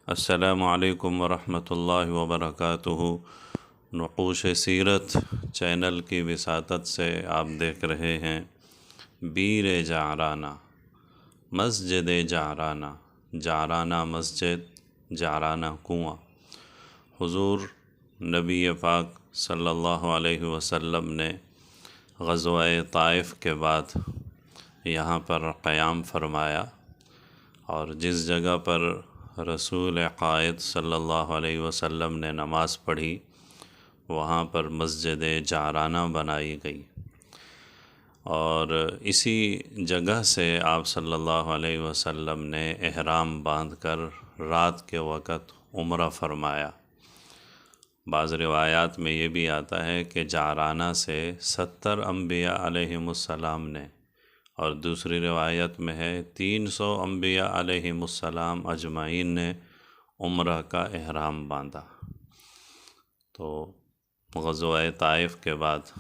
السلام علیکم ورحمۃ اللہ وبرکاتہ۔ نقوش سیرت چینل کی وساطت سے آپ دیکھ رہے ہیں بیر جعرانہ، مسجد جعرانہ، جعرانہ مسجد، جعرانہ کنواں۔ حضور نبی پاک صلی اللہ علیہ وسلم نے غزوہ طائف کے بعد یہاں پر قیام فرمایا، اور جس جگہ پر رسول قائد صلی اللہ علیہ وسلم نے نماز پڑھی وہاں پر مسجد جعرانہ بنائی گئی، اور اسی جگہ سے آپ صلی اللہ علیہ وسلم نے احرام باندھ کر رات کے وقت عمرہ فرمایا۔ بعض روایات میں یہ بھی آتا ہے کہ جعرانہ سے 70 انبیاء علیہم السلام نے، اور دوسری روایت میں ہے 300 انبیاء علیہم السلام اجمعین نے عمرہ کا احرام باندھا۔ تو غزوہ طائف کے بعد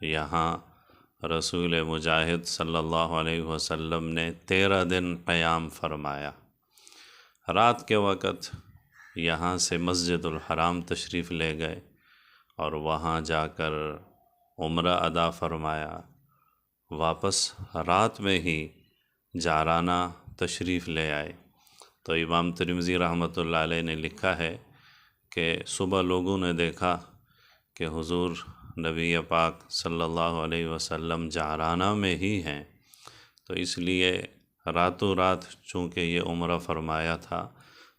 یہاں رسول مجاہد صلی اللہ علیہ وسلم نے 13 دن قیام فرمایا۔ رات کے وقت یہاں سے مسجد الحرام تشریف لے گئے اور وہاں جا کر عمرہ ادا فرمایا۔ واپس رات میں ہی جعرانہ تشریف لے آئے۔ تو امام ترمذی رحمۃ اللہ علیہ نے لکھا ہے کہ صبح لوگوں نے دیکھا کہ حضور نبی پاک صلی اللہ علیہ وسلم جعرانہ میں ہی ہیں، تو اس لیے راتوں رات چونکہ یہ عمرہ فرمایا تھا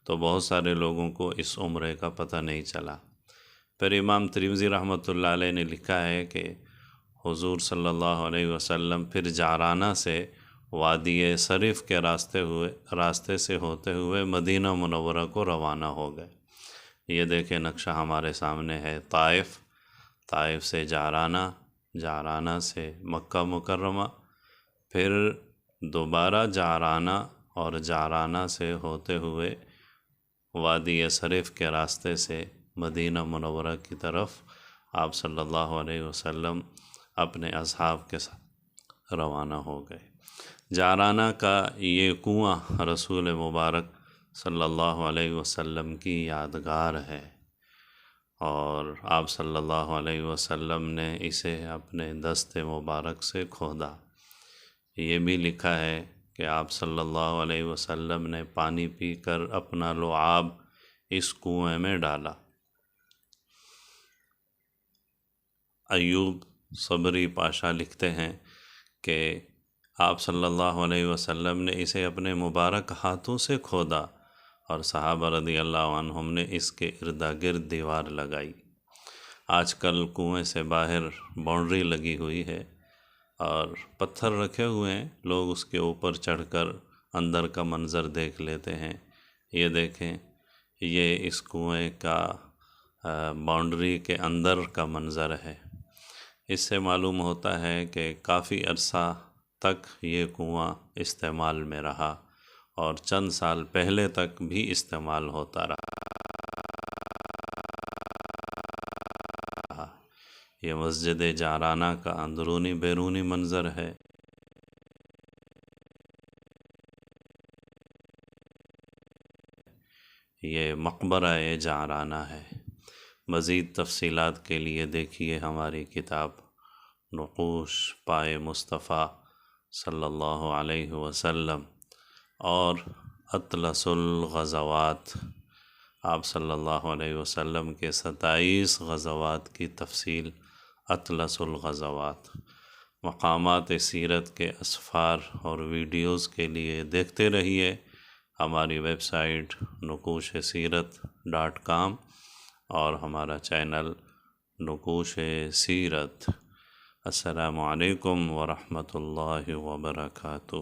تو بہت سارے لوگوں کو اس عمرے کا پتہ نہیں چلا۔ پھر امام ترمذی رحمۃ اللہ علیہ نے لکھا ہے کہ حضور صلی اللہ علیہ وسلم پھر جعرانہ سے وادی صرف کے راستے سے ہوتے ہوئے مدینہ منورہ کو روانہ ہو گئے۔ یہ دیکھیں نقشہ ہمارے سامنے ہے، طائف سے جعرانہ، جعرانہ سے مکہ مکرمہ، پھر دوبارہ جعرانہ، اور جعرانہ سے ہوتے ہوئے وادی صرف کے راستے سے مدینہ منورہ کی طرف آپ صلی اللہ علیہ وسلم اپنے اصحاب کے ساتھ روانہ ہو گئے۔ جعرانہ کا یہ کنواں رسول مبارک صلی اللہ علیہ وسلم کی یادگار ہے، اور آپ صلی اللہ علیہ وسلم نے اسے اپنے دست مبارک سے کھودا۔ یہ بھی لکھا ہے کہ آپ صلی اللہ علیہ وسلم نے پانی پی کر اپنا لعاب اس کنویں میں ڈالا۔ ایوب صبری پاشا لکھتے ہیں کہ آپ صلی اللہ علیہ وسلم نے اسے اپنے مبارک ہاتھوں سے کھودا، اور صحابہ رضی اللہ عنہم نے اس کے ارد گرد دیوار لگائی۔ آج کل کنویں سے باہر باؤنڈری لگی ہوئی ہے اور پتھر رکھے ہوئے ہیں، لوگ اس کے اوپر چڑھ کر اندر کا منظر دیکھ لیتے ہیں۔ یہ دیکھیں، یہ اس کنویں کا باؤنڈری کے اندر کا منظر ہے۔ اس سے معلوم ہوتا ہے کہ کافی عرصہ تک یہ کنواں استعمال میں رہا، اور چند سال پہلے تک بھی استعمال ہوتا رہا۔ یہ مسجد جعرانہ کا اندرونی بیرونی منظر ہے۔ یہ مقبرہ جعرانہ ہے۔ مزید تفصیلات کے لیے دیکھیے ہماری کتاب نقوش پائے مصطفیٰ صلی اللہ علیہ وسلم، اور اطلس الغزوات، آپ صلی اللہ علیہ وسلم کے 27 غزوات کی تفصیل، اطلس الغزوات۔ مقامات سیرت کے اسفار اور ویڈیوز کے لیے دیکھتے رہیے ہماری ویب سائٹ نقوشسیرت.com اور ہمارا چینل نقوش سیرت۔ السلام علیکم ورحمۃ اللہ وبرکاتہ۔